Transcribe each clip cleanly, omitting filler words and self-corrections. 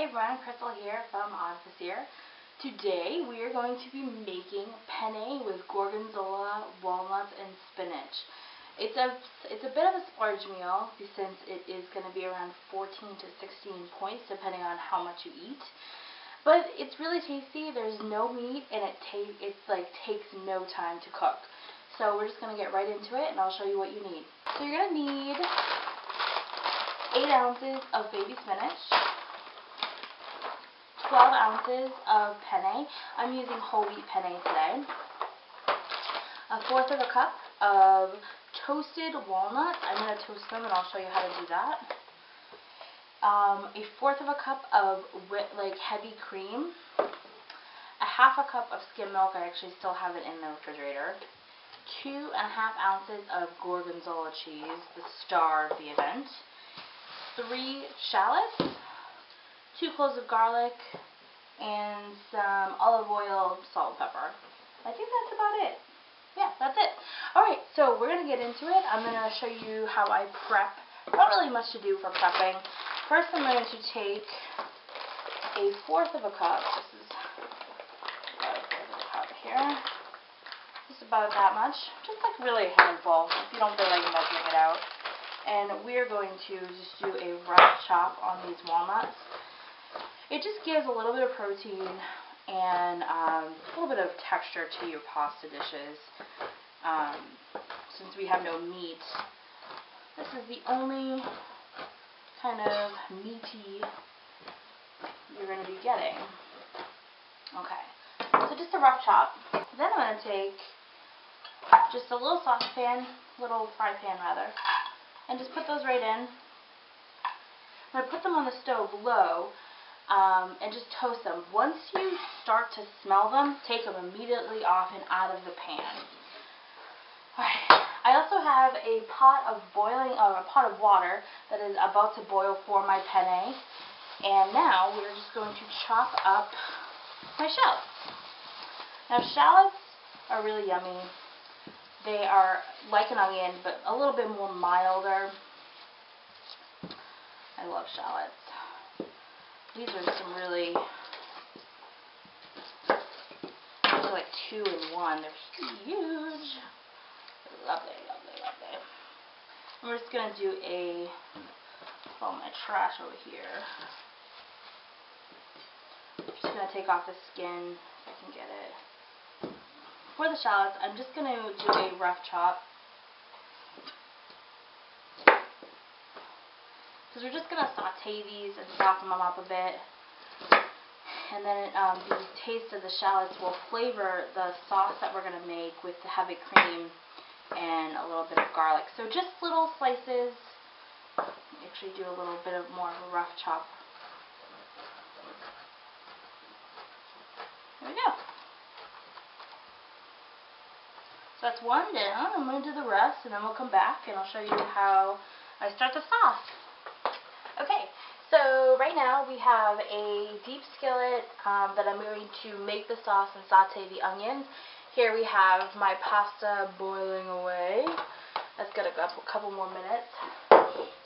Hey everyone, Crystal here from Untitled. Today we are going to be making penne with gorgonzola, walnuts, and spinach. It's a bit of a splurge meal since it is going to be around 14 to 16 points depending on how much you eat. But it's really tasty. There's no meat and it takes no time to cook. So we're just going to get right into it and I'll show you what you need. So you're going to need 8 ounces of baby spinach, 12 ounces of penne. I'm using whole wheat penne today. 1/4 of a cup of toasted walnuts. I'm going to toast them and I'll show you how to do that. 1/4 of a cup of heavy cream. 1/2 a cup of skim milk. I actually still have it in the refrigerator. 2.5 ounces of Gorgonzola cheese, the star of the event. 3 shallots. 2 cloves of garlic, and some olive oil, salt, and pepper. I think that's about it. Yeah, that's it. Alright, so we're going to get into it. I'm going to show you how I prep. Not really much to do for prepping. First, I'm going to take 1/4 of a cup. This is about 1/4 of a cup here. Just about that much. Just like really a handful, if you don't feel like measuring it out. And we're going to just do a rough chop on these walnuts. It just gives a little bit of protein and a little bit of texture to your pasta dishes. Since we have no meat, this is the only kind of meaty you're going to be getting. Okay, so just a rough chop. Then I'm going to take just a little saucepan, little fry pan rather, and just put those right in. I'm going to put them on the stove low. And just toast them. Once you start to smell them, take them immediately off and out of the pan. Alright. I also have a pot of water that is about to boil for my penne. And now we're just going to chop up my shallots. Now shallots are really yummy. They are like an onion, but a little bit more milder. I love shallots. These are some really like 2 in 1. They're huge. Lovely, lovely, lovely. And we're just going to do all my trash over here. I'm just going to take off the skin if I can get it. For the shallots, I'm just going to do a rough chop. Because we're just going to saute these and soften them up a bit. And then the taste of the shallots will flavor the sauce that we're going to make with the heavy cream and a little bit of garlic. So just little slices. Actually do a little bit of more of a rough chop. There we go. So that's one down. I'm going to do the rest and then we'll come back and I'll show you how I start the sauce. Okay, so right now we have a deep skillet that I'm going to make the sauce and saute the onions. Here we have my pasta boiling away. That's going to go a couple more minutes.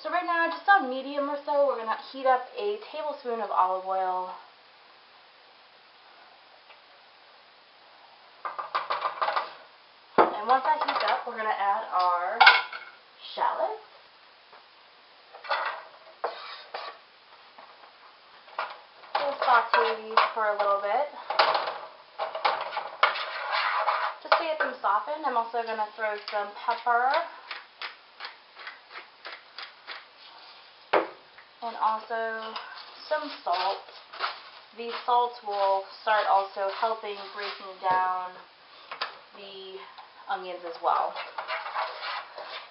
So right now, just on medium or so, we're going to heat up a tablespoon of olive oil. And once that heats up, we're going to add our shallots. Saute these for a little bit, just to get them softened. I'm also going to throw some pepper and also some salt. These salts will start also helping breaking down the onions as well.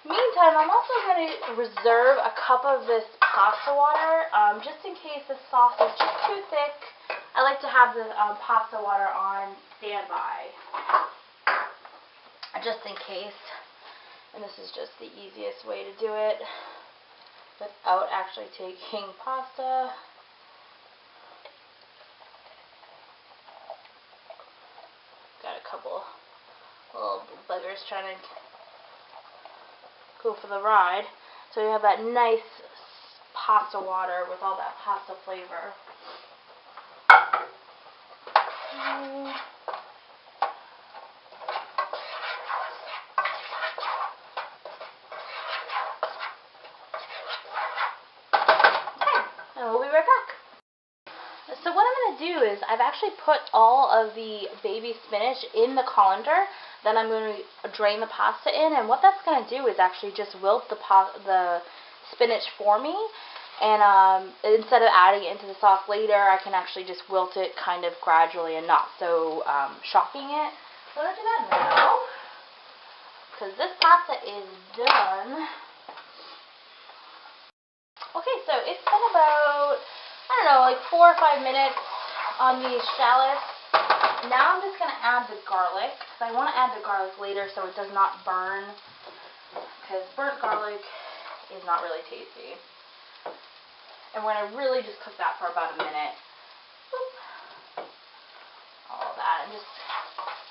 Meantime, I'm also going to reserve a cup of this pasta water, just in case the sauce is just too thick. I like to have the pasta water on standby, just in case. And this is just the easiest way to do it without actually taking pasta. Got a couple little buggers trying to go for the ride. So we have that nice pasta water with all that pasta flavor. And we'll be right back. So what I'm going to do is I've actually put all of the baby spinach in the colander. Then I'm going to drain the pasta in, and what that's going to do is actually just wilt the spinach for me. And instead of adding it into the sauce later, I can actually just wilt it kind of gradually and not so shocking it. So I'm going to do that now, because this pasta is done. Okay, so it's been about, I don't know, like 4 or 5 minutes on these shallots. Now I'm just going to add the garlic, because I want to add the garlic later so it does not burn, because burnt garlic is not really tasty. And we're going to really just cook that for about a minute. Boop. All that, and just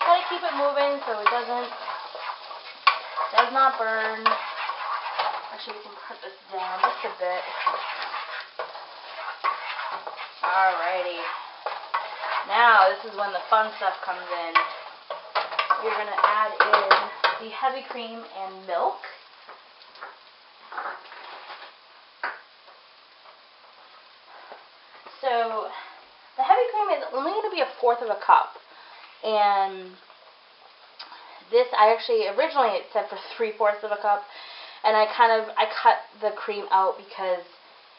try to keep it moving so it does not burn. Actually, we can cut this down just a bit. Alrighty. Now, this is when the fun stuff comes in. We're going to add in the heavy cream and milk. So, the heavy cream is only going to be 1/4 of a cup. And this, originally it said for 3/4 of a cup. And I cut the cream out because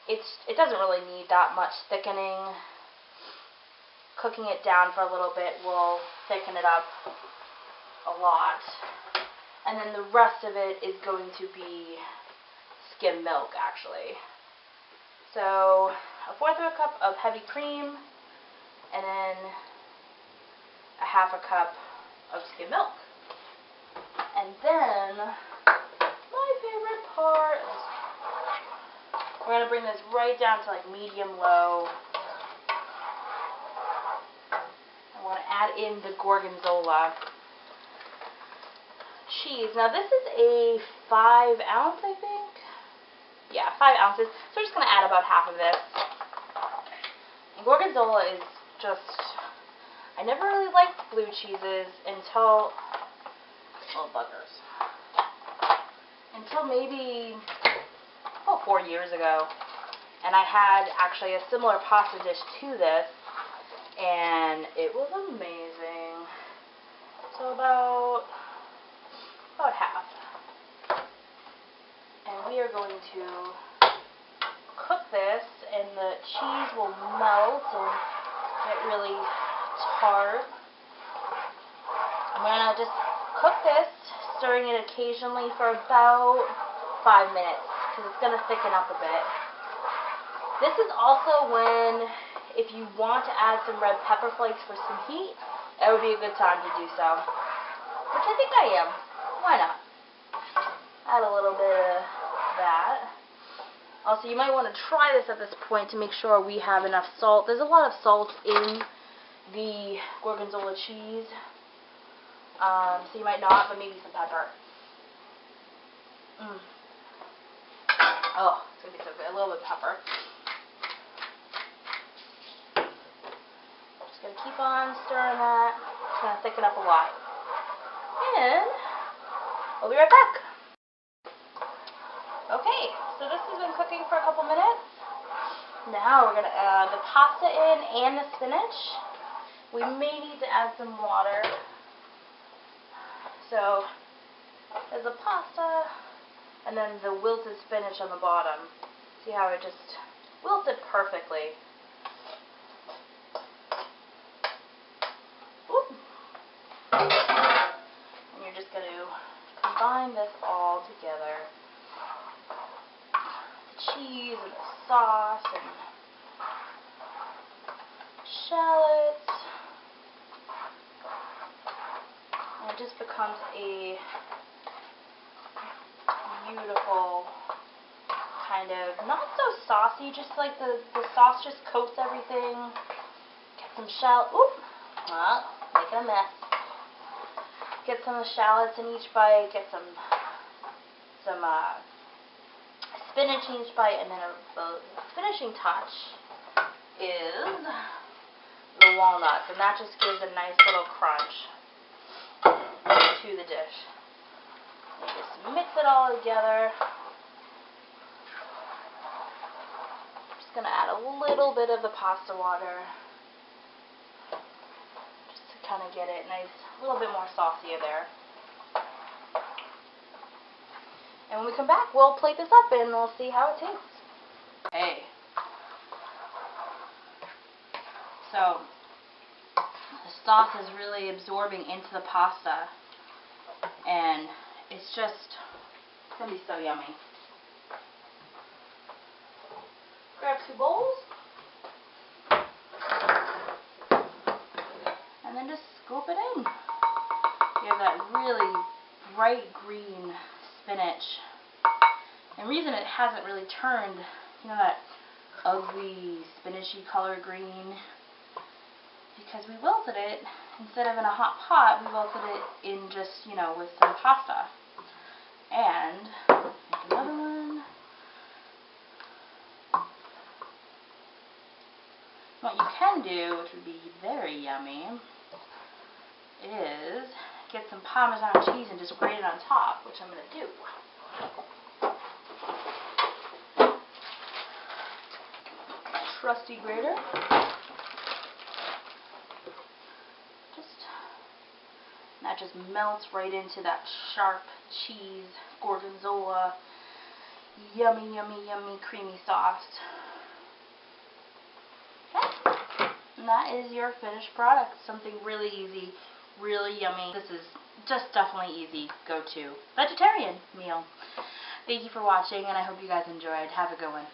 it doesn't really need that much thickening. Cooking it down for a little bit will thicken it up a lot. And then the rest of it is going to be skim milk, actually. So, 1/4 of a cup of heavy cream, and then 1/2 cup of skim milk. And then, my favorite part, we're going to bring this right down to like medium-low. I want to add in the Gorgonzola cheese. Now this is a 5 ounce, I think. Yeah, 5 ounces. So we're just going to add about half of this. And Gorgonzola is just, I never really liked blue cheeses until, oh buggers, until maybe 4 years ago. And I had actually a similar pasta dish to this, and it was amazing. So about half. And we are going to cook this, and the cheese will melt and get really tart. I'm going to just cook this, stirring it occasionally for about 5 minutes, because it's going to thicken up a bit. This is also when, if you want to add some red pepper flakes for some heat, it would be a good time to do so. Which I think I am. Why not? Add a little bit of that. Also, you might want to try this at this point to make sure we have enough salt. There's a lot of salt in the Gorgonzola cheese. So you might not, but maybe some pepper. Oh, it's going to be so good. A little bit of pepper. Just going to keep on stirring that. It's going to thicken up a lot. And we'll be right back. Okay, so this has been cooking for a couple minutes. Now we're going to add the pasta in and the spinach. We may need to add some water. So there's the pasta and then the wilted spinach on the bottom. See how it just wilted perfectly. Whoop. And you're just going to combine this all together. The cheese and the sauce and shallots. And it just becomes a beautiful kind of, not so saucy, just like the sauce just coats everything. Get some making a mess. Get some of the shallots in each bite, get some finishing bite, and then the finishing touch is the walnuts, and that just gives a nice little crunch to the dish. And just mix it all together. Just going to add a little bit of the pasta water just to kind of get it nice, a little bit more saucier there. And when we come back, we'll plate this up and we'll see how it tastes. Okay. So, the sauce is really absorbing into the pasta, and it's going to be so yummy. Grab 2 bowls, and then just scoop it in. You have that really bright green spinach. And the reason it hasn't really turned, you know, that ugly spinachy color green, because we wilted it, instead of in a hot pot, we wilted it in just, you know, with some pasta. And, make another one. What you can do, which would be very yummy, is get some Parmesan cheese and just grate it on top, which I'm going to do. Trusty grater. That just melts right into that sharp cheese, Gorgonzola, yummy, yummy, yummy creamy sauce. Okay. And that is your finished product. Something really easy, really yummy. This is just definitely easy go-to vegetarian meal. Thank you for watching, and I hope you guys enjoyed. Have a good one.